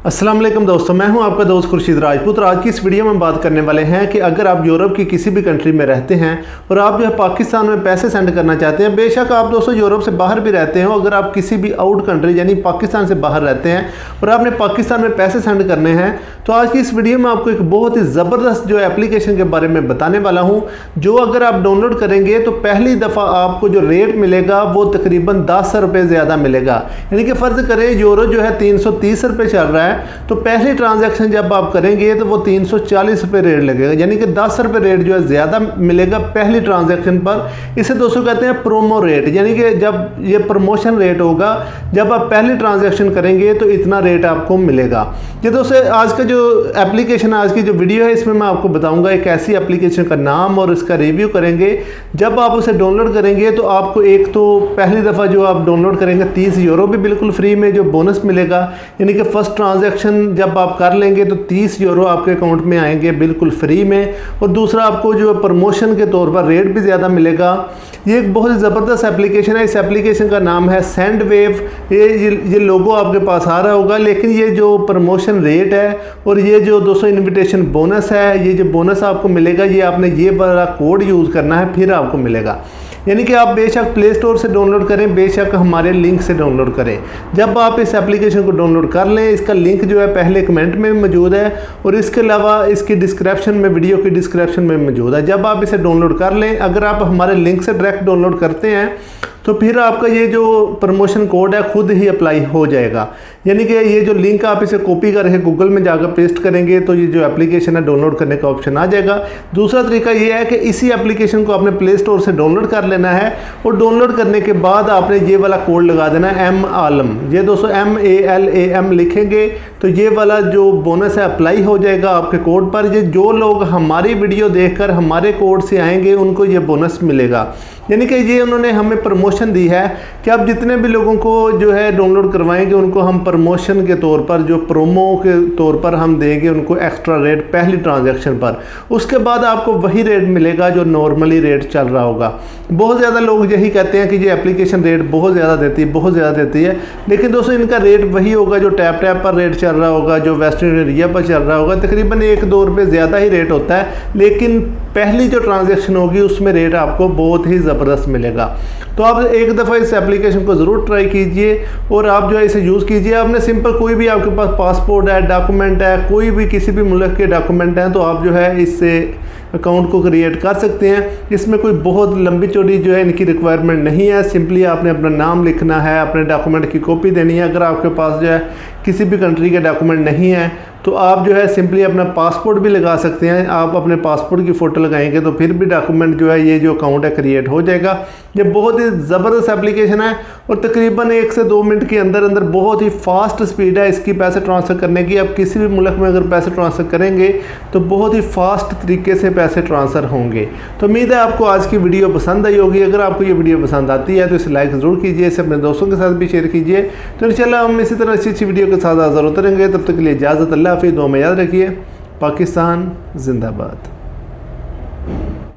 अस्सलाम वालेकुम दोस्तों, मैं हूं आपका दोस्त खुर्शीद राजपूत। और आज की इस वीडियो में बात करने वाले हैं कि अगर आप यूरोप की किसी भी कंट्री में रहते हैं और आप जो है पाकिस्तान में पैसे सेंड करना चाहते हैं, बेशक आप दोस्तों यूरोप से बाहर भी रहते हो, अगर आप किसी भी आउट कंट्री यानी पाकिस्तान से बाहर रहते हैं और आपने पाकिस्तान में पैसे सेंड करने हैं, तो आज की इस वीडियो में आपको एक बहुत ही ज़बरदस्त जो एप्लीकेशन के बारे में बताने वाला हूँ, जो अगर आप डाउनलोड करेंगे तो पहली दफ़ा आपको जो रेट मिलेगा वो तकरीबन 10 रुपये ज़्यादा मिलेगा। यानी कि फ़र्ज़ करें यूरो जो है 330 रुपये चल रहा है, तो पहली ट्रांजैक्शन जब आप करेंगे तो वो 340 रुपये रेट लगेगा, यानी कि 10 रुपये रेट जो है ज़्यादा मिलेगा पहली ट्रांजैक्शन पर। इसे दोस्तों कहते हैं प्रोमो रेट, यानी कि जब ये प्रमोशन रेट होगा, जब आप पहली ट्रांजैक्शन करेंगे तो इतना रेट आपको मिलेगा। ये दोस्तों आज का जो एप्लीकेशन, आज की जो वीडियो है, इसमें मैं आपको बताऊंगा एक ऐसी एप्लीकेशन का नाम और इसका रिव्यू करेंगे। जब आप उसे डाउनलोड करेंगे तो आपको एक तो पहली दफ़ा जो आप डाउनलोड करेंगे 30 यूरो भी बिल्कुल फ्री में जो बोनस मिलेगा, यानी कि फर्स्ट ट्रांजैक्शन जब आप कर लेंगे तो 30 यूरो आपके अकाउंट में आएंगे बिल्कुल फ्री में। और दूसरा आपको जो प्रमोशन के तौर पर रेट भी ज़्यादा मिलेगा। ये एक बहुत ही ज़बरदस्त एप्लीकेशन है। इस एप्लीकेशन का नाम है सेंडवेव। ये लोगो आपके पास आ रहा होगा, लेकिन ये जो प्रमोशन रेट है और ये जो 200 इन्विटेशन बोनस है, ये जो बोनस आपको मिलेगा, ये आपने ये वाला कोड यूज़ करना है फिर आपको मिलेगा। यानी कि आप बेशक प्ले स्टोर से डाउनलोड करें, बेशक हमारे लिंक से डाउनलोड करें। जब आप इस एप्लीकेशन को डाउनलोड कर लें, इसका लिंक जो है पहले कमेंट में मौजूद है और इसके अलावा इसकी डिस्क्रिप्शन में, वीडियो की डिस्क्रिप्शन में मौजूद है। जब आप इसे डाउनलोड कर लें, अगर आप हमारे लिंक से डायरेक्ट डाउनलोड करते हैं तो फिर आपका ये जो प्रमोशन कोड है खुद ही अप्लाई हो जाएगा। यानी कि ये जो लिंक आप इसे कॉपी करके गूगल में जाकर पेस्ट करेंगे तो ये जो एप्लीकेशन है डाउनलोड करने का ऑप्शन आ जाएगा। दूसरा तरीका ये है कि इसी एप्लीकेशन को आपने प्ले स्टोर से डाउनलोड कर लेना है और डाउनलोड करने के बाद आपने ये वाला कोड लगा देना है एम आलम। ये दोस्तों MALAM लिखेंगे तो ये वाला जो बोनस है अप्लाई हो जाएगा आपके कोड पर। ये जो लोग हमारी वीडियो देखकर हमारे कोड से आएंगे उनको ये बोनस मिलेगा। यानी कि ये उन्होंने हमें प्रमोशन दी है कि आप जितने भी लोगों को जो है डाउनलोड करवाएंगे उनको हम प्रमोशन के तौर पर, जो प्रोमो के तौर पर हम देंगे उनको एक्स्ट्रा रेट पहली ट्रांजैक्शन पर। उसके बाद आपको वही रेट मिलेगा जो नॉर्मली रेट चल रहा होगा। बहुत ज़्यादा लोग यही कहते हैं कि ये एप्लीकेशन रेट बहुत ज़्यादा देती है, बहुत ज़्यादा देती है, लेकिन दोस्तों इनका रेट वही होगा जो टैप टैप पर रेट चल रहा होगा, जो वेस्टर्न एरिया पर चल रहा होगा। तकरीबन 1-2 रुपये ज़्यादा ही रेट होता है, लेकिन पहली जो ट्रांजैक्शन होगी उसमें रेट आपको बहुत ही ज़बरदस्त मिलेगा। तो आप एक दफ़ा इस एप्लीकेशन को ज़रूर ट्राई कीजिए और आप जो है इसे यूज़ कीजिए। आपने सिंपल कोई भी आपके पास पासपोर्ट है, डॉक्यूमेंट है, कोई भी किसी भी मुल्क के डॉक्यूमेंट हैं, तो आप जो है इससे अकाउंट को क्रिएट कर सकते हैं। इसमें कोई बहुत लंबी चौड़ी जो है इनकी रिक्वायरमेंट नहीं है। सिंपली आपने अपना नाम लिखना है, अपने डॉक्यूमेंट की कॉपी देनी है। अगर आपके पास जो है किसी भी कंट्री के डॉक्यूमेंट नहीं है तो आप जो है सिंपली अपना पासपोर्ट भी लगा सकते हैं। आप अपने पासपोर्ट की फ़ोटो लगाएंगे तो फिर भी डॉक्यूमेंट जो है, ये जो अकाउंट है क्रिएट हो जाएगा। ये बहुत ही ज़बरदस्त एप्लीकेशन है और तकरीबन 1 से 2 मिनट के अंदर अंदर बहुत ही फास्ट स्पीड है इसकी पैसे ट्रांसफ़र करने की। आप किसी भी मुल्क में अगर पैसे ट्रांसफ़र करेंगे तो बहुत ही फास्ट तरीके से पैसे ट्रांसफ़र होंगे। तो उम्मीद है आपको आज की वीडियो पसंद आई होगी। अगर आपको ये वीडियो पसंद आती है तो इसे लाइक ज़रूर कीजिए, इसे अपने दोस्तों के साथ भी शेयर कीजिए। तो इंशाल्लाह हम इसी तरह अच्छी वीडियो के साथ हाज़िर होते रहेंगे। तब तक के लिए इजाज़त, अल्लाह हाफ़िज़। दुआ में याद रखिए, पाकिस्तान जिंदाबाद।